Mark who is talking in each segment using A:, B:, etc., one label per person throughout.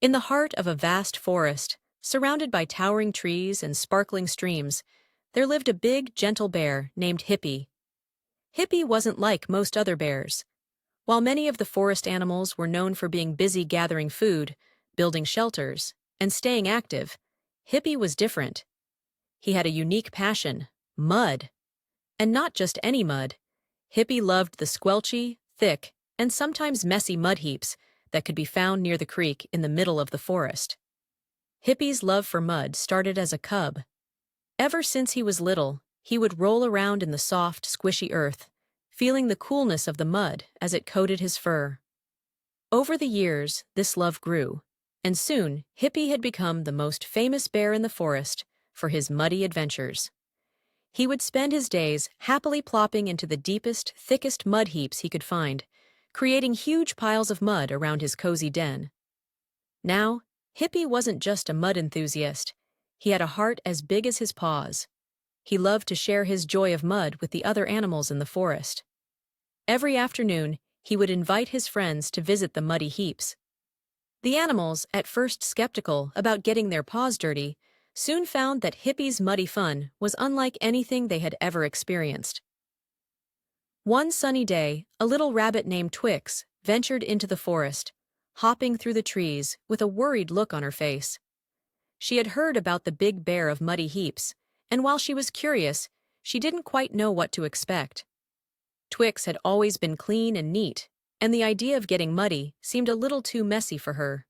A: In the heart of a vast forest, surrounded by towering trees and sparkling streams, there lived a big, gentle bear named Hippie. Hippie wasn't like most other bears. While many of the forest animals were known for being busy gathering food, building shelters, and staying active, Hippie was different. He had a unique passion: mud. And not just any mud. Hippie loved the squelchy, thick, and sometimes messy mud heaps that could be found near the creek in the middle of the forest. Hippie's love for mud started as a cub. Ever since he was little, he would roll around in the soft, squishy earth, feeling the coolness of the mud as it coated his fur. Over the years, this love grew, and soon Hippie had become the most famous bear in the forest for his muddy adventures. He would spend his days happily plopping into the deepest, thickest mud heaps he could find, creating huge piles of mud around his cozy den. Now, Hippie wasn't just a mud enthusiast. He had a heart as big as his paws. He loved to share his joy of mud with the other animals in the forest. Every afternoon, he would invite his friends to visit the muddy heaps. The animals, at first skeptical about getting their paws dirty, soon found that Hippie's muddy fun was unlike anything they had ever experienced. One sunny day, a little rabbit named Twix ventured into the forest, hopping through the trees with a worried look on her face. She had heard about the big bear of muddy heaps, and while she was curious, she didn't quite know what to expect. Twix had always been clean and neat, and the idea of getting muddy seemed a little too messy for her.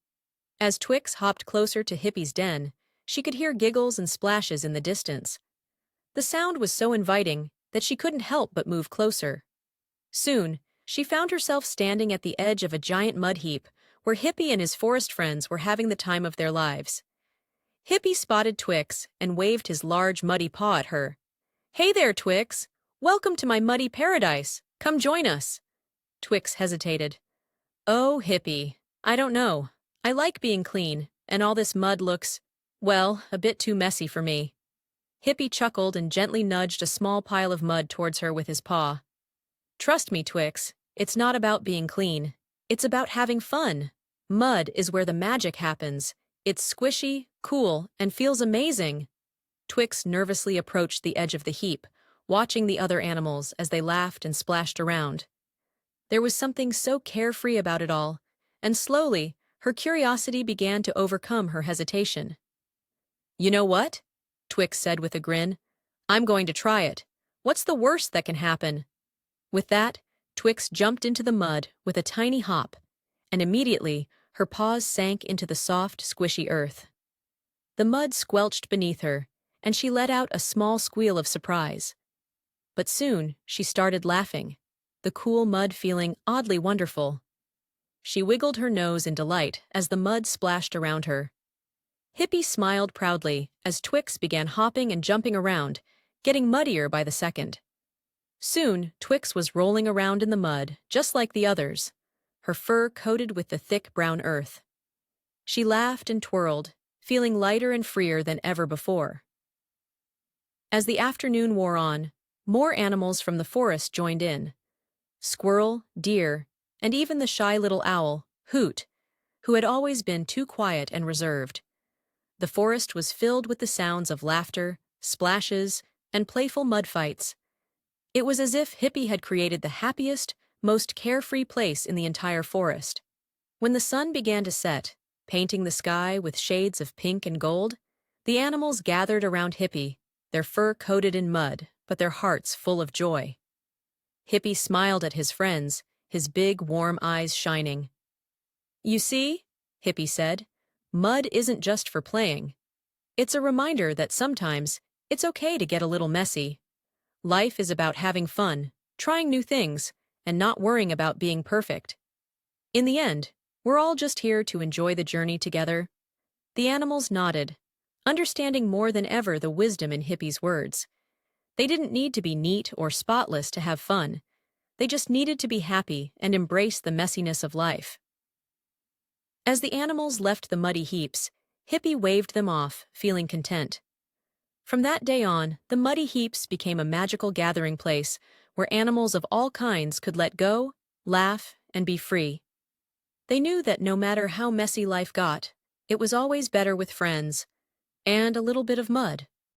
A: As Twix hopped closer to Hippie's den, she could hear giggles and splashes in the distance. The sound was so inviting that she couldn't help but move closer. Soon, she found herself standing at the edge of a giant mud heap where Hippie and his forest friends were having the time of their lives. Hippie spotted Twix and waved his large muddy paw at her. "Hey there, Twix! Welcome to my muddy paradise! Come join us!" Twix hesitated. "Oh, Hippie, I don't know. I like being clean, and all this mud looks, well, a bit too messy for me." Hippie chuckled and gently nudged a small pile of mud towards her with his paw. "Trust me, Twix, it's not about being clean. It's about having fun. Mud is where the magic happens. It's squishy, cool, and feels amazing." Twix nervously approached the edge of the heap, watching the other animals as they laughed and splashed around. There was something so carefree about it all, and slowly, her curiosity began to overcome her hesitation. "You know what?" Twix said with a grin. "I'm going to try it. What's the worst that can happen?" With that, Twix jumped into the mud with a tiny hop, and immediately her paws sank into the soft, squishy earth. The mud squelched beneath her, and she let out a small squeal of surprise. But soon she started laughing, the cool mud feeling oddly wonderful. She wiggled her nose in delight as the mud splashed around her. Hippie smiled proudly as Twix began hopping and jumping around, getting muddier by the second. Soon, Twix was rolling around in the mud, just like the others, her fur coated with the thick brown earth. She laughed and twirled, feeling lighter and freer than ever before. As the afternoon wore on, more animals from the forest joined in. Squirrel, deer, and even the shy little owl, Hoot, who had always been too quiet and reserved. The forest was filled with the sounds of laughter, splashes, and playful mud fights. It was as if Hippie had created the happiest, most carefree place in the entire forest. When the sun began to set, painting the sky with shades of pink and gold, the animals gathered around Hippie, their fur coated in mud, but their hearts full of joy. Hippie smiled at his friends, his big, warm eyes shining. "You see," Hippie said, "mud isn't just for playing. It's a reminder that sometimes it's okay to get a little messy. Life is about having fun, trying new things, and not worrying about being perfect. In the end, we're all just here to enjoy the journey together." The animals nodded, understanding more than ever the wisdom in Hippie's words. They didn't need to be neat or spotless to have fun. They just needed to be happy and embrace the messiness of life. As the animals left the muddy heaps, Hippie waved them off, feeling content. From that day on, the muddy heaps became a magical gathering place where animals of all kinds could let go, laugh, and be free. They knew that no matter how messy life got, It was always better with friends, and a little bit of mud.